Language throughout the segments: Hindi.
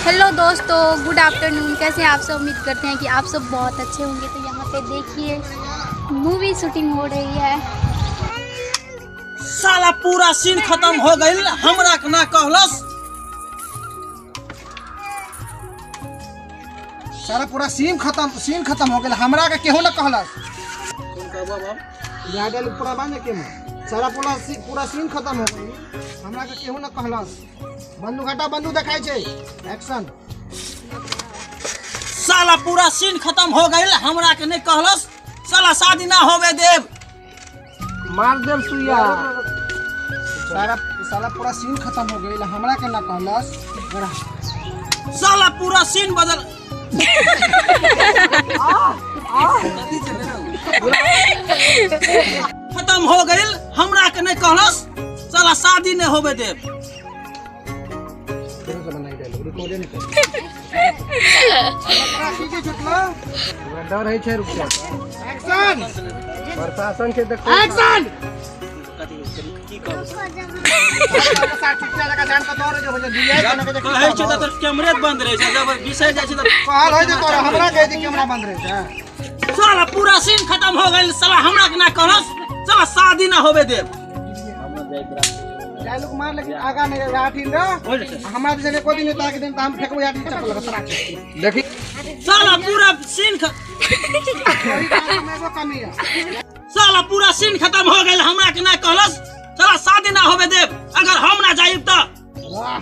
हेलो दोस्तों, गुड आफ्टरनून। कैसे हैं आप सब? उम्मीद करते हैं कि आप सब बहुत अच्छे होंगे। तो यहाँ पे देखिए मूवी शूटिंग हो रही है। साला पूरा सीन खत्म हो गई, हमरा के ना कहलस। सारा पूरा सीन खत्म हो गया, हमरा के केहू ना कहलस। कौन कहबो बाब? गाडल पूरा बांधे के में सारा पूरा सीन खत्म हो गई, हमरा के केहू ना कहलस। बंदूक हटा, बंदूक देखाई छे, एक्शन। साला पूरा सीन खत्म हो गई, हमरा के नहीं कहलस। साला शादी ना होवे देव, मार देव सुइया। साला पूरा सीन खत्म हो गई, हमरा के ना कहलस। साला पूरा सीन बदल खत्म हो गई, हमरा के नहीं कहलस। साला शादी नहीं होवे देव। डर है छे, रुक जा। एक्शन। प्रशासन के देखो, एक्शन। की कहब? कहे छे त कैमरे बंद रहे छे, जब विषय जाय छे त कहल है जे तोरा हमरा कहे जे कैमरा बंद रहे छे। साला पूरा सीन खत्म हो गई, साला हमरा के ना कहलस। साला शादी ना होवे देव। डायलॉग मार, लेकिन आगा नहीं आठिन रे। हमरा जने कोई दिन ताके दिन त हम फेकबो आठिन चप्पल लगा तरा देखी। साला पूरा सीन साला पूरा सीन खत्म हो गई, हमरा के ना कहलस। साला शादी ना होवे देव। अगर हम ना जाइब त वाह,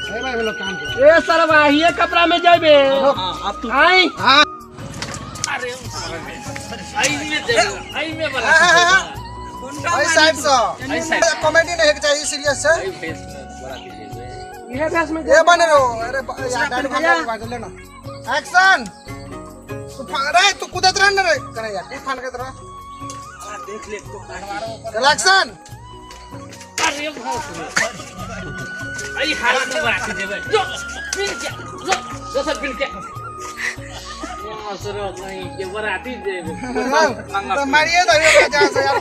सही भाई लोग काम कर। ए सरवा ये कपड़ा में जाबे। हां अब तू आई हां, अरे आई में बड़ा भाई साइड से कॉमेडी नहीं है, चाहिए सीरियस से। ये भेस में ये बने रहो। अरे यार डायलॉग हम बात लेना। एक्शन। तू कूदत रह न रे, करे यार कूद फान के तरह। देख ले तो चल एक्शन। अरे भास आई हाथ में बड़ा देबे। जो पिन के जो सब पिन के ये सरो नहीं के बराती देबे। तो मारिए दो ये जा से यार।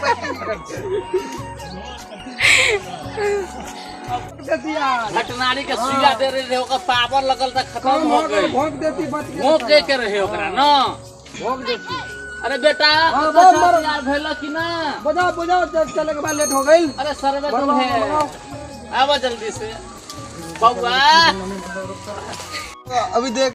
देतिया घटनारी के सुइया दे रहे ओकर पावर लगल त खत्म हो गई। भोंक देती बात भोंक दे के रहे ओकरा न भोंक देती। अरे बेटा मर यार भेल कि ना? बजाओ चले के बाद लेट हो गई। अरे सर्वे तुम है, आवा जल्दी से बउआ। अभी देख